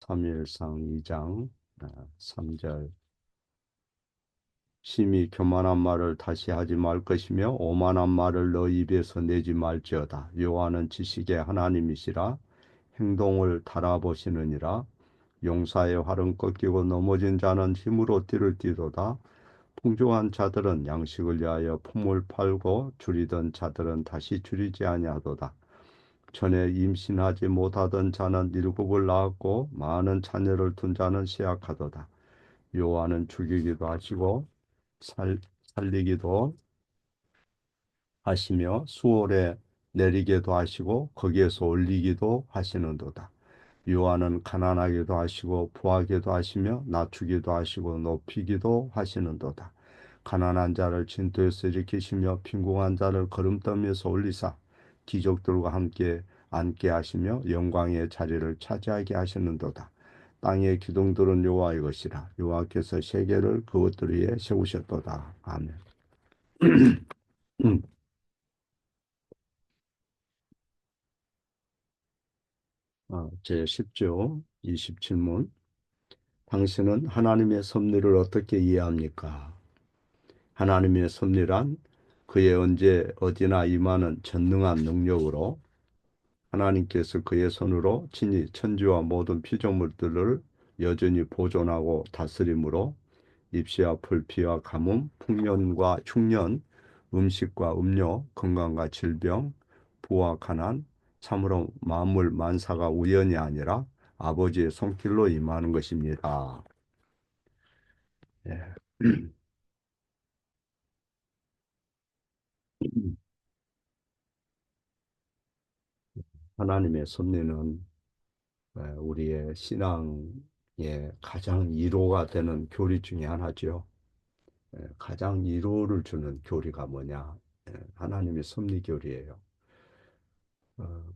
사무엘상 2장 3절. 심히 교만한 말을 다시 하지 말 것이며 오만한 말을 너 입에서 내지 말지어다. 여호와는 지식의 하나님이시라. 행동을 달아보시느니라. 용사의 활은 꺾이고 넘어진 자는 힘으로 띠를 띠도다. 풍족한 자들은 양식을 위하여 품을 팔고 줄이던 자들은 다시 줄이지 아니하도다. 전에 임신하지 못하던 자는 일곱을 낳았고 많은 자녀를 둔 자는 쇠약하도다. 여호와는 죽이기도 하시고 살리기도 하시며 수월에 내리게도 하시고 거기에서 올리기도 하시는도다. 여호와는 가난하게도 하시고 부하게도 하시며 낮추기도 하시고 높이기도 하시는도다. 가난한 자를 진토에서 일으키시며 빈궁한 자를 거름더미에서 올리사 기족들과 함께 앉게 하시며 영광의 자리를 차지하게 하시는도다. 땅의 기둥들은 여호와의 것이라. 여호와께서 세계를 그것들 위에 세우셨도다. 아멘. 제 10조 20질문. 당신은 하나님의 섭리를 어떻게 이해합니까? 하나님의 섭리란 그의 언제 어디나 임하는 전능한 능력으로 하나님께서 그의 손으로 친히 천지와 모든 피조물들을 여전히 보존하고 다스림으로 입시와 불피와 가뭄, 풍년과 흉년, 음식과 음료, 건강과 질병, 부와 가난, 참으로 만물 만사가 우연이 아니라 아버지의 손길로 임하는 것입니다. 예. 하나님의 섭리는 우리의 신앙의 가장 1호가 되는 교리 중에 하나죠. 가장 1호를 주는 교리가 뭐냐? 하나님의 섭리 교리예요.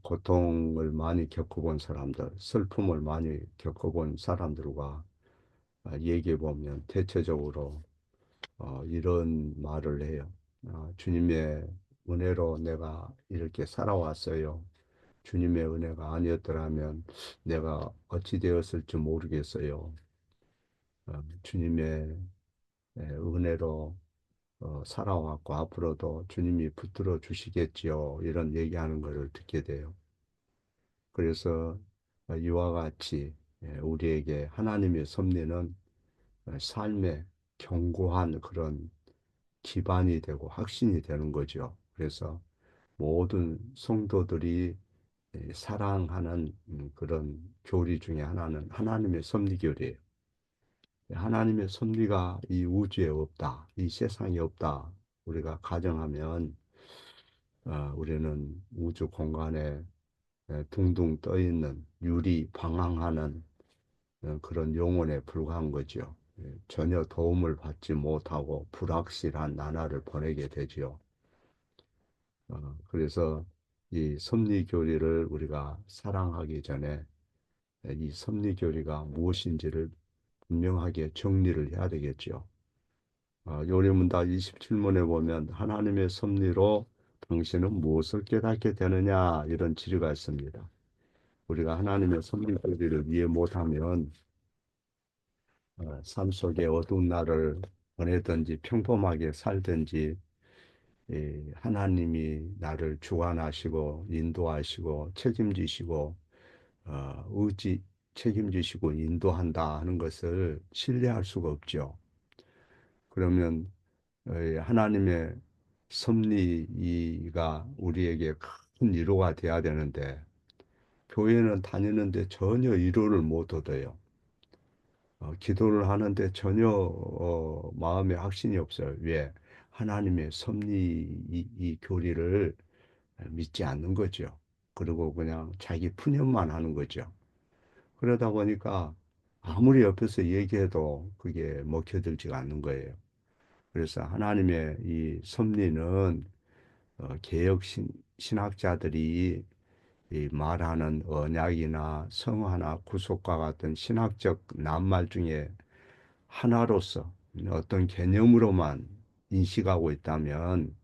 고통을 많이 겪어본 사람들, 슬픔을 많이 겪어본 사람들과 얘기해 보면 대체적으로 이런 말을 해요. 주님의 은혜로 내가 이렇게 살아왔어요. 주님의 은혜가 아니었더라면 내가 어찌 되었을지 모르겠어요. 주님의 은혜로 살아왔고 앞으로도 주님이 붙들어 주시겠지요. 이런 얘기하는 것을 듣게 돼요. 그래서 이와 같이 우리에게 하나님의 섭리는 삶의 견고한 그런 기반이 되고 확신이 되는 거죠. 그래서 모든 성도들이 사랑하는 그런 교리 중에 하나는 하나님의 섭리 교리예요. 하나님의 섭리가 이 우주에 없다, 이 세상에 없다, 우리가 가정하면 우리는 우주 공간에 둥둥 떠 있는 유리 방황하는 그런 영혼에 불과한 거죠. 전혀 도움을 받지 못하고 불확실한 나날을 보내게 되지요. 그래서 이 섭리 교리를 우리가 사랑하기 전에 이 섭리 교리가 무엇인지를 분명하게 정리를 해야 되겠죠. 요리문답 27문에 보면 하나님의 섭리로 당신은 무엇을 깨닫게 되느냐 이런 질의가 있습니다. 우리가 하나님의 섭리 교리를 이해 못하면 삶 속에 어두운 날을 보내든지 평범하게 살든지 하나님이 나를 주관하시고 인도하시고 책임지시고 의지 책임지시고 인도한다 하는 것을 신뢰할 수가 없죠. 그러면 하나님의 섭리가 우리에게 큰 위로가 돼야 되는데 교회는 다니는데 전혀 위로를 못 얻어요. 기도를 하는데 전혀 마음에 확신이 없어요. 왜? 하나님의 섭리 이 교리를 믿지 않는 거죠. 그리고 그냥 자기 푸념만 하는 거죠. 그러다 보니까 아무리 옆에서 얘기해도 그게 먹혀들지가 않는 거예요. 그래서 하나님의 이 섭리는 개혁 신학자들이 이 말하는 언약이나 성화나 구속과 같은 신학적 낱말 중에 하나로서 어떤 개념으로만 인식하고 있다면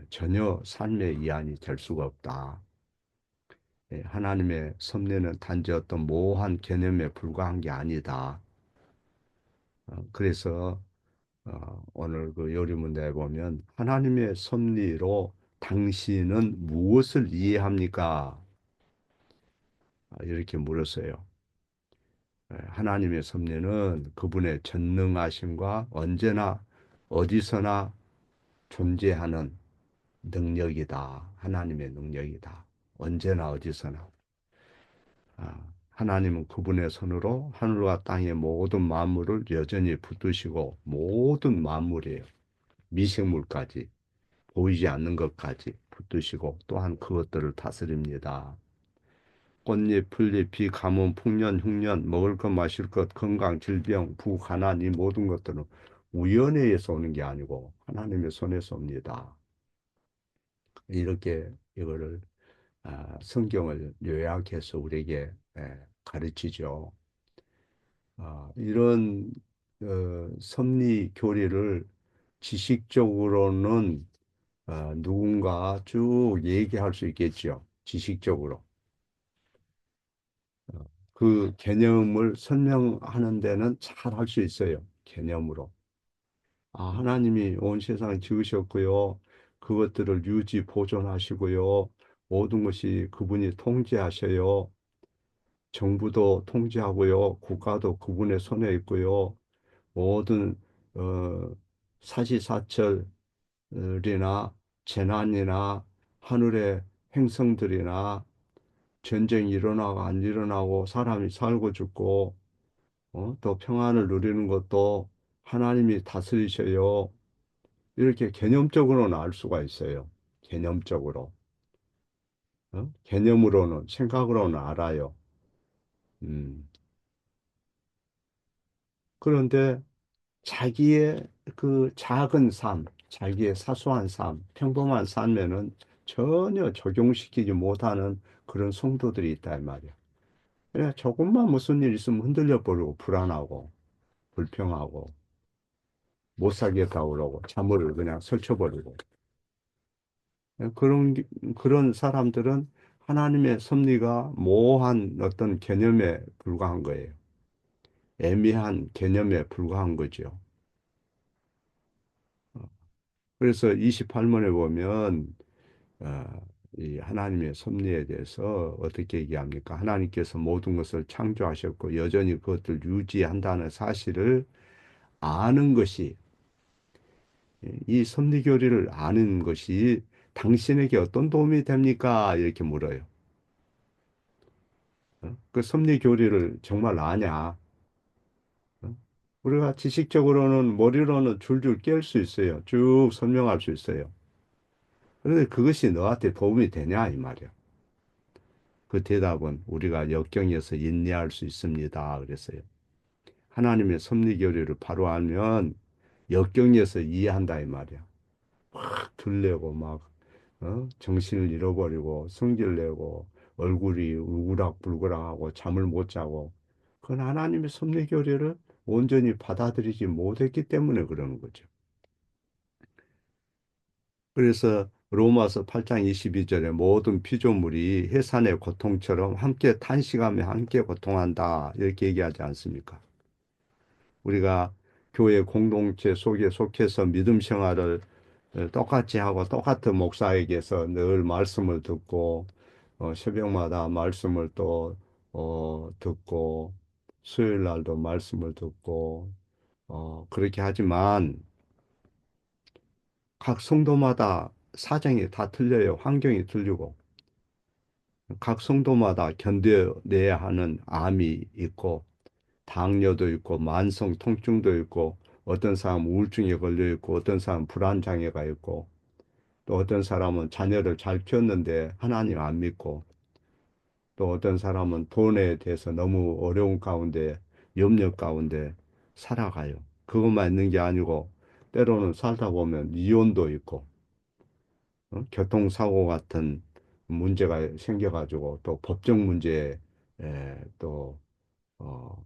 전혀 삶의 이안이 될 수가 없다. 하나님의 섭리는 단지 어떤 모호한 개념에 불과한 게 아니다. 그래서 오늘 그 요리 문제에 보면 하나님의 섭리로 당신은 무엇을 이해합니까? 이렇게 물었어요. 하나님의 섭리는 그분의 전능하심과 언제나 어디서나 존재하는 능력이다. 하나님의 능력이다. 언제나 어디서나. 하나님은 그분의 손으로 하늘과 땅의 모든 만물을 여전히 붙드시고 모든 만물이에요. 미생물까지 보이지 않는 것까지 붙드시고 또한 그것들을 다스립니다. 꽃잎, 풀잎, 비, 가뭄, 풍년, 흉년, 먹을 것, 마실 것, 건강, 질병, 부, 가난 이 모든 것들은 우연에 의해서 오는 게 아니고 하나님의 손에서 옵니다. 이렇게 이거를 성경을 요약해서 우리에게 가르치죠. 이런 섭리 교리를 지식적으로는 누군가 쭉 얘기할 수 있겠죠. 지식적으로. 그 개념을 설명하는 데는 잘 할 수 있어요. 개념으로. 하나님이 온 세상을 지으셨고요. 그것들을 유지 보존하시고요. 모든 것이 그분이 통제하셔요. 정부도 통제하고요. 국가도 그분의 손에 있고요. 모든 어, 사시사철이나 재난이나 하늘의 행성들이나 전쟁이 일어나고 안 일어나고 사람이 살고 죽고 또 평안을 누리는 것도 하나님이 다스리셔요. 이렇게 개념적으로는 알 수가 있어요. 개념적으로. 개념으로는, 생각으로는 알아요. 음. 그런데 자기의 그 작은 삶, 자기의 사소한 삶, 평범한 삶에는 전혀 적용시키지 못하는 그런 성도들이 있다, 이 말이야. 그냥 조금만 무슨 일 있으면 흔들려 버리고, 불안하고, 불평하고, 못 살겠다고 그러고, 잠을 그냥 설쳐버리고. 그런, 그런 사람들은 하나님의 섭리가 모호한 어떤 개념에 불과한 거예요. 애매한 개념에 불과한 거죠. 그래서 28문에 보면, 이 하나님의 섭리에 대해서 어떻게 얘기합니까? 하나님께서 모든 것을 창조하셨고, 여전히 그것을 유지한다는 사실을 아는 것이, 이 섭리 교리를 아는 것이 당신에게 어떤 도움이 됩니까? 이렇게 물어요. 그 섭리 교리를 정말 아냐? 어? 우리가 지식적으로는 머리로는 줄줄 깰 수 있어요. 쭉 설명할 수 있어요. 그런데 그것이 너한테 도움이 되냐 이 말이야. 그 대답은 우리가 역경에서 인내할 수 있습니다. 그랬어요. 하나님의 섭리 교리를 바로 알면 역경에서 이해한다 이 말이야. 막 들레고 막 정신을 잃어버리고 성질 내고 얼굴이 울그락불그락하고 잠을 못 자고 그건 하나님의 섭리 교리를 온전히 받아들이지 못했기 때문에 그러는 거죠. 그래서 로마서 8장 22절에 모든 피조물이 해산의 고통처럼 함께 탄식하며 함께 고통한다. 이렇게 얘기하지 않습니까? 우리가 교회 공동체 속에 속해서 믿음 생활을 똑같이 하고 똑같은 목사에게서 늘 말씀을 듣고 새벽마다 말씀을 또 듣고 수요일 날도 말씀을 듣고 그렇게 하지만 각 성도마다 사정이 다 틀려요. 환경이 틀리고 각 성도마다 견뎌내야 하는 암이 있고 당뇨도 있고 만성 통증도 있고 어떤 사람은 우울증에 걸려 있고 어떤 사람은 불안 장애가 있고 또 어떤 사람은 자녀를 잘 키웠는데 하나님 안 믿고 또 어떤 사람은 돈에 대해서 너무 어려운 가운데 염려 가운데 살아가요. 그것만 있는 게 아니고 때로는 살다 보면 이혼도 있고 교통사고 같은 문제가 생겨가지고 또 법적 문제에 또 어,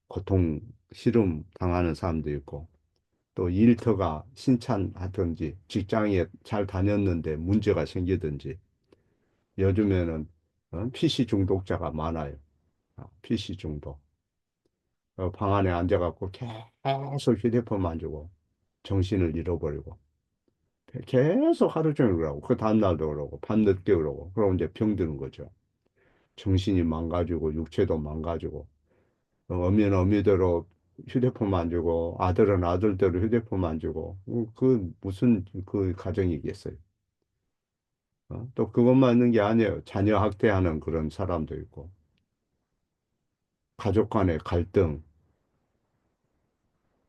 고통 실험 당하는 사람도 있고 또 일터가 신찬하든지 직장에 잘 다녔는데 문제가 생기든지 요즘에는 PC 중독자가 많아요. PC 중독. 방 안에 앉아갖고 계속 휴대폰 만지고 정신을 잃어버리고 계속 하루 종일 그러고 그 다음날도 그러고 밤늦게 그러고 그러면 이제 병드는 거죠. 정신이 망가지고 육체도 망가지고 어미는 어미대로 휴대폰 만지고 아들은 아들대로 휴대폰 만지고 그 무슨 그 가정이겠어요. 또 그것만 있는 게 아니에요. 자녀 학대하는 그런 사람도 있고 가족 간의 갈등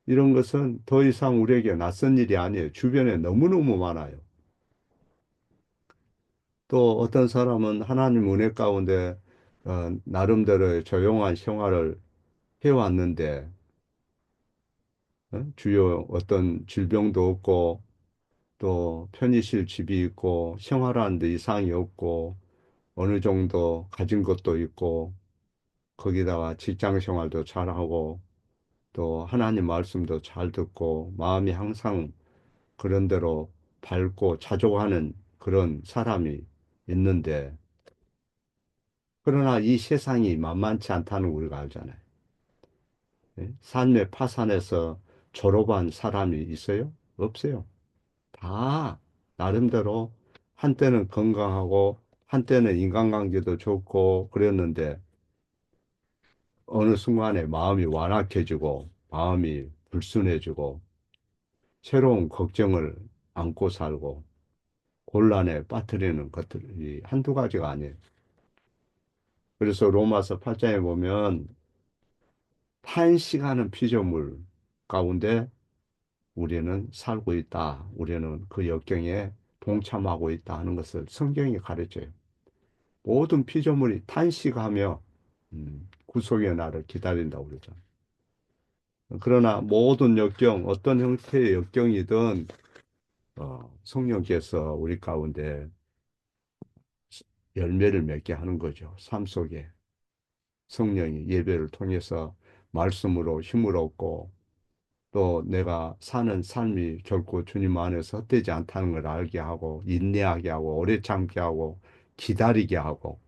이런 것은 더 이상 우리에게 낯선 일이 아니에요. 주변에 너무너무 많아요. 또 어떤 사람은 하나님 은혜 가운데 나름대로의 조용한 생활을 해왔는데 주요 어떤 질병도 없고 또 편히 쉴 집이 있고 생활하는 데 이상이 없고 어느 정도 가진 것도 있고 거기다가 직장 생활도 잘하고 또 하나님 말씀도 잘 듣고 마음이 항상 그런 대로 밝고 자족하는 그런 사람이 있는데 그러나 이 세상이 만만치 않다는 걸 우리가 알잖아요. 예? 삶의 파산에서 졸업한 사람이 있어요? 없어요. 다 나름대로 한때는 건강하고 한때는 인간관계도 좋고 그랬는데 어느 순간에 마음이 완악해지고 마음이 불순해지고 새로운 걱정을 안고 살고 곤란에 빠뜨리는 것들이 한두 가지가 아니에요. 그래서 로마서 8장에 보면 탄식하는 피조물 가운데 우리는 살고 있다. 우리는 그 역경에 동참하고 있다 하는 것을 성경이 가르쳐요. 모든 피조물이 탄식하며 구속의 날을 기다린다고 그러죠. 그러나 모든 역경, 어떤 형태의 역경이든 성령께서 우리 가운데 열매를 맺게 하는 거죠. 삶 속에 성령이 예배를 통해서 말씀으로 힘을 얻고 또 내가 사는 삶이 결코 주님 안에서 헛되지 않다는 걸 알게 하고 인내하게 하고 오래 참게 하고 기다리게 하고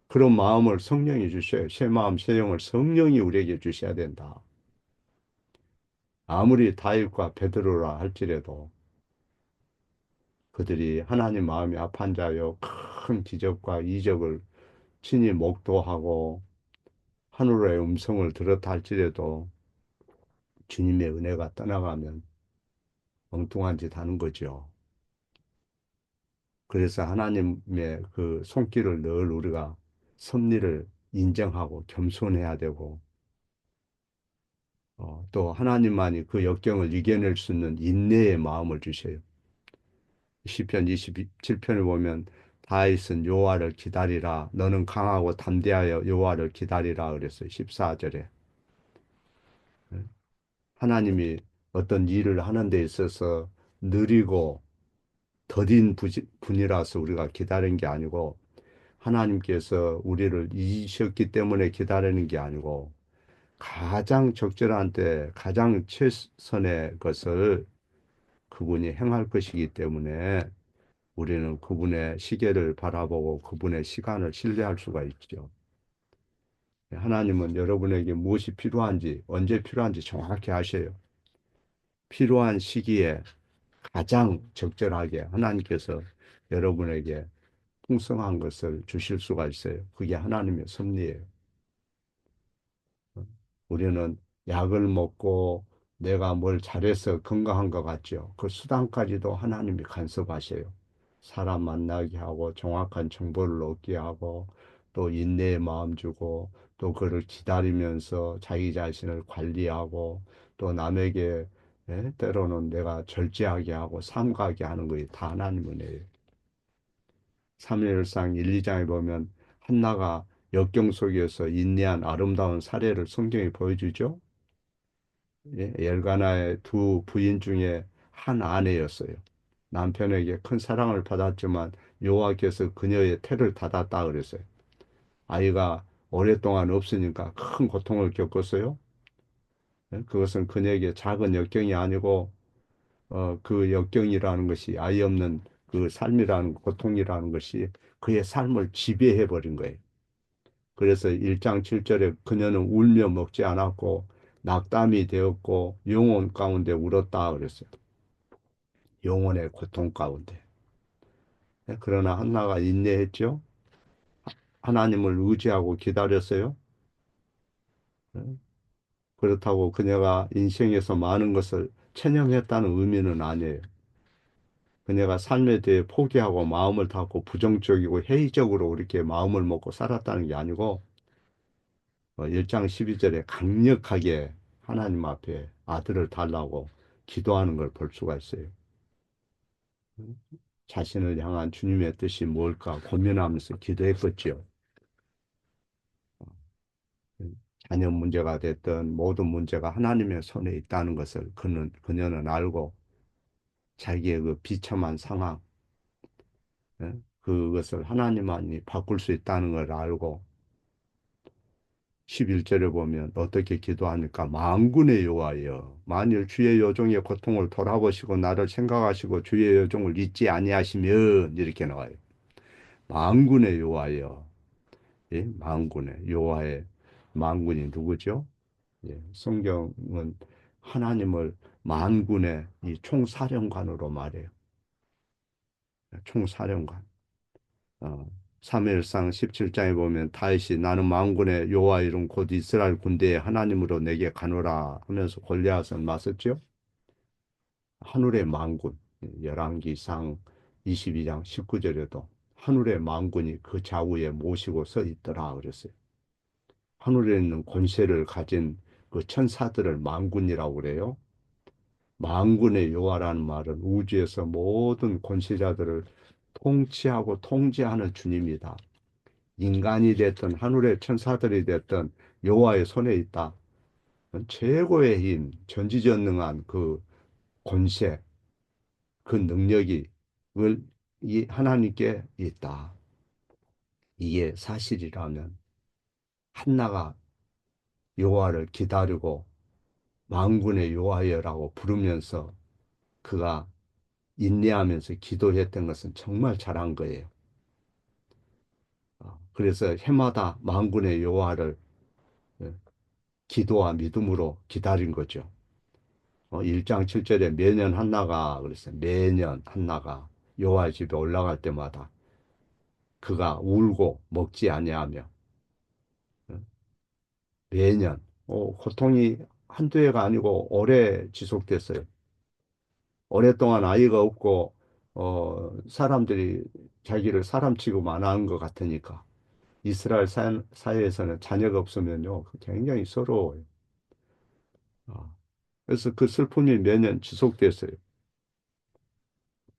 그런 마음을 성령이 주셔요. 새 마음, 새 영을 성령이 우리에게 주셔야 된다. 아무리 다윗과 베드로라 할지라도 그들이 하나님 마음이 합한 자여 큰 기적과 이적을 친히 목도하고 하늘의 음성을 들었다 할지라도 주님의 은혜가 떠나가면 엉뚱한 짓 하는 거죠. 그래서 하나님의 그 손길을 늘 우리가 섭리를 인정하고 겸손해야 되고 또 하나님만이 그 역경을 이겨낼 수 있는 인내의 마음을 주셔요. 시편 27편을 보면 다윗은 여호와를 기다리라 너는 강하고 담대하여 여호와를 기다리라 그랬어요. 14절에 하나님이 어떤 일을 하는 데 있어서 느리고 더딘 분이라서 우리가 기다린 게 아니고 하나님께서 우리를 이기셨기 때문에 기다리는 게 아니고 가장 적절한 때 가장 최선의 것을 그분이 행할 것이기 때문에 우리는 그분의 시계를 바라보고 그분의 시간을 신뢰할 수가 있죠. 하나님은 여러분에게 무엇이 필요한지 언제 필요한지 정확히 아셔요. 필요한 시기에 가장 적절하게 하나님께서 여러분에게 풍성한 것을 주실 수가 있어요. 그게 하나님의 섭리예요. 우리는 약을 먹고 내가 뭘 잘해서 건강한 것 같죠. 그 수단까지도 하나님이 간섭하셔요. 사람 만나게 하고 정확한 정보를 얻게 하고 또 인내의 마음 주고 또 그를 기다리면서 자기 자신을 관리하고 또 남에게 때로는 내가 절제하게 하고 삼가게 하는 것이 다 하나님 은혜예요. 사무엘상 1, 2장에 보면 한나가 역경 속에서 인내한 아름다운 사례를 성경이 보여주죠. 예, 엘가나의 두 부인 중에 한 아내였어요. 남편에게 큰 사랑을 받았지만 여호와께서 그녀의 태를 닫았다 그랬어요. 아이가 오랫동안 없으니까 큰 고통을 겪었어요. 예, 그것은 그녀에게 작은 역경이 아니고 그 역경이라는 것이 아이 없는 그 삶이라는 고통이라는 것이 그의 삶을 지배해 버린 거예요. 그래서 1장 7절에 그녀는 울며 먹지 않았고 낙담이 되었고 영혼 가운데 울었다 그랬어요. 영혼의 고통 가운데. 그러나 한나가 인내했죠. 하나님을 의지하고 기다렸어요. 그렇다고 그녀가 인생에서 많은 것을 체념했다는 의미는 아니에요. 그녀가 삶에 대해 포기하고 마음을 닫고 부정적이고 회의적으로 이렇게 마음을 먹고 살았다는 게 아니고 1장 12절에 강력하게 하나님 앞에 아들을 달라고 기도하는 걸 볼 수가 있어요. 자신을 향한 주님의 뜻이 뭘까 고민하면서 기도했겠지요. 자녀 문제가 됐든 모든 문제가 하나님의 손에 있다는 것을 그녀는 알고 자기의 그 비참한 상황, 그것을 하나님만이 바꿀 수 있다는 걸 알고 11절에 보면 어떻게 기도하니까 만군의 여호와여 만일 주의 여종의 고통을 돌아보시고 나를 생각하시고 주의 여종을 잊지 아니하시면 이렇게 나와요. 만군의 여호와여. 예? 만군의 여호와의 만군이 누구죠? 예, 성경은 하나님을 만군의 이 총사령관으로 말해요. 총사령관. 어, 사무엘상 17장에 보면 다윗이 나는 만군의 여호와 이름 곧 이스라엘 군대의 하나님으로 내게 가노라 하면서 골리앗을 맞섰죠. 하늘의 만군. 열왕기상 22장 19절에도 하늘의 만군이 그 좌우에 모시고 서 있더라 그랬어요. 하늘에 있는 권세를 가진 그 천사들을 만군이라고 그래요. 만군의 여호와라는 말은 우주에서 모든 권세자들을 통치하고 통제하는 주님이다. 인간이 됐든 하늘의 천사들이 됐든 여호와의 손에 있다. 최고의 힘, 전지전능한 그 권세, 그 능력이 이 하나님께 있다. 이게 사실이라면 한나가 여호와를 기다리고 만군의 여호와여라고 부르면서 그가 인내하면서 기도했던 것은 정말 잘한 거예요. 그래서 해마다 만군의 여호와를 예, 기도와 믿음으로 기다린 거죠. 1장 7절에 매년 한나가 그랬어요. 매년 한나가 여호와의 집에 올라갈 때마다 그가 울고 먹지 아니하며 어, 매년 고통이 한두 해가 아니고 오래 지속됐어요. 오랫동안 아이가 없고 사람들이 자기를 사람 취급 안 하는 것 같으니까 이스라엘 사회에서는 자녀가 없으면요 굉장히 서러워요. 그래서 그 슬픔이 매년 지속됐어요.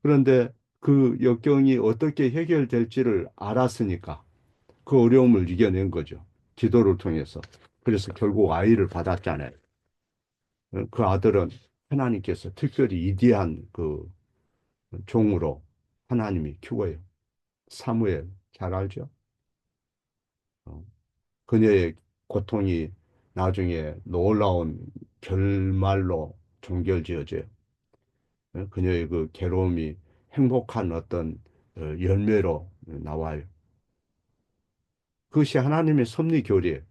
그런데 그 역경이 어떻게 해결될지를 알았으니까 그 어려움을 이겨낸 거죠. 기도를 통해서. 그래서 결국 아이를 받았잖아요. 그 아들은 하나님께서 특별히 위대한 그 종으로 하나님이 키워요. 사무엘 잘 알죠? 어, 그녀의 고통이 나중에 놀라운 결말로 종결지어져요. 그녀의 그 괴로움이 행복한 어떤 열매로 나와요. 그것이 하나님의 섭리 교리예요.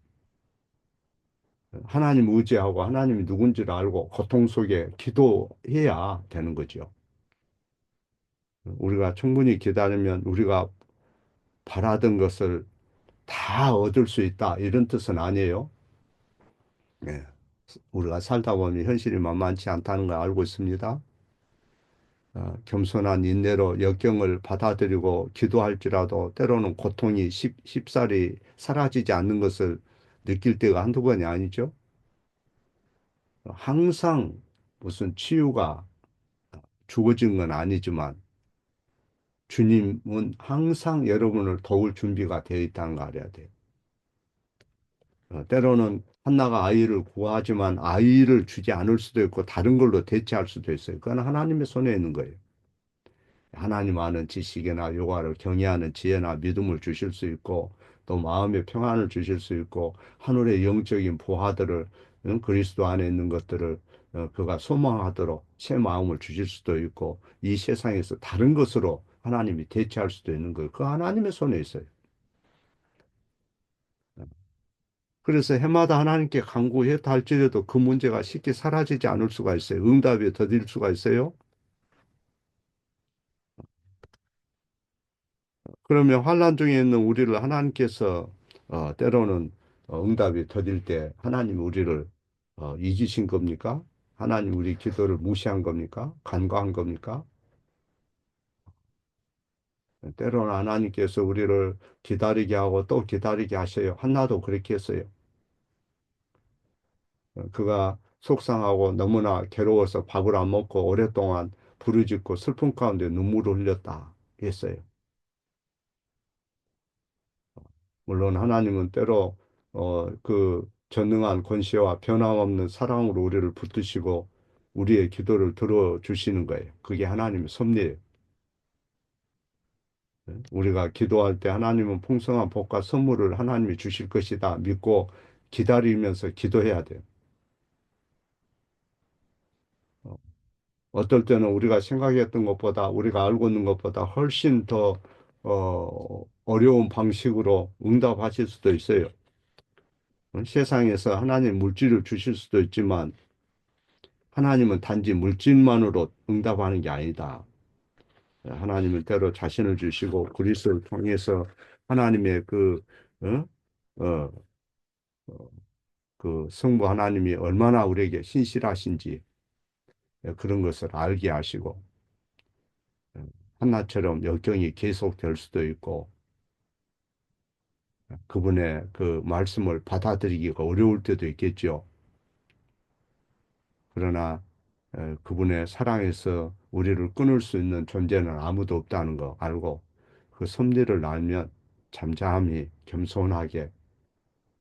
하나님 의지하고 하나님이 누군지를 알고 고통 속에 기도해야 되는 거죠. 우리가 충분히 기다리면 우리가 바라던 것을 다 얻을 수 있다. 이런 뜻은 아니에요. 예. 우리가 살다 보면 현실이 만만치 않다는 걸 알고 있습니다. 겸손한 인내로 역경을 받아들이고 기도할지라도 때로는 고통이 쉽사리 사라지지 않는 것을 느낄 때가 한두 번이 아니죠. 항상 무슨 치유가 주어진 건 아니지만 주님은 항상 여러분을 도울 준비가 되어 있다는 거 알아야 돼요. 때로는 한나가 아이를 구하지만 아이를 주지 않을 수도 있고 다른 걸로 대체할 수도 있어요. 그건 하나님의 손에 있는 거예요. 하나님 아는 지식이나 요구를 경외하는 지혜나 믿음을 주실 수 있고 또 마음의 평안을 주실 수 있고 하늘의 영적인 보화들을 그리스도 안에 있는 것들을 그가 소망하도록 새 마음을 주실 수도 있고 이 세상에서 다른 것으로 하나님이 대체할 수도 있는 거예요. 그 하나님의 손에 있어요. 그래서 해마다 하나님께 간구했다 할지라도 그 문제가 쉽게 사라지지 않을 수가 있어요. 응답이 더딜 수가 있어요. 그러면 환난 중에 있는 우리를 하나님께서 때로는 응답이 더딜 때 하나님 우리를 잊으신 겁니까? 하나님 우리 기도를 무시한 겁니까? 간과한 겁니까? 때로는 하나님께서 우리를 기다리게 하고 또 기다리게 하셔요. 한나도 그렇게 했어요. 그가 속상하고 너무나 괴로워서 밥을 안 먹고 오랫동안 부르짖고 슬픔 가운데 눈물을 흘렸다 했어요. 물론 하나님은 때로 그 전능한 권세와 변함없는 사랑으로 우리를 붙드시고 우리의 기도를 들어주시는 거예요. 그게 하나님의 섭리예요. 우리가 기도할 때 하나님은 풍성한 복과 선물을 하나님이 주실 것이다 믿고 기다리면서 기도해야 돼요. 어, 어떨 때는 우리가 생각했던 것보다 우리가 알고 있는 것보다 훨씬 더 어려운 방식으로 응답하실 수도 있어요. 세상에서 하나님 물질을 주실 수도 있지만 하나님은 단지 물질만으로 응답하는 게 아니다. 하나님은 때로 자신을 주시고 그리스도를 통해서 하나님의 어? 어, 그 성부 하나님이 얼마나 우리에게 신실하신지 그런 것을 알게 하시고 한나처럼 역경이 계속될 수도 있고 그분의 그 말씀을 받아들이기가 어려울 때도 있겠죠. 그러나 그분의 사랑에서 우리를 끊을 수 있는 존재는 아무도 없다는 거 알고 그 섭리를 알면 잠잠히 겸손하게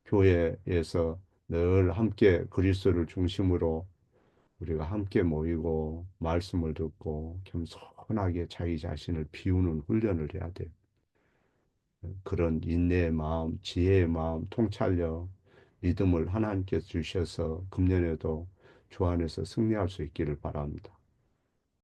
교회에서 늘 함께 그리스도를 중심으로 우리가 함께 모이고 말씀을 듣고 겸손하게 자기 자신을 비우는 훈련을 해야 돼요. 그런 인내의 마음, 지혜의 마음, 통찰력, 믿음을 하나님께서 주셔서 금년에도 주 안에서 승리할 수 있기를 바랍니다.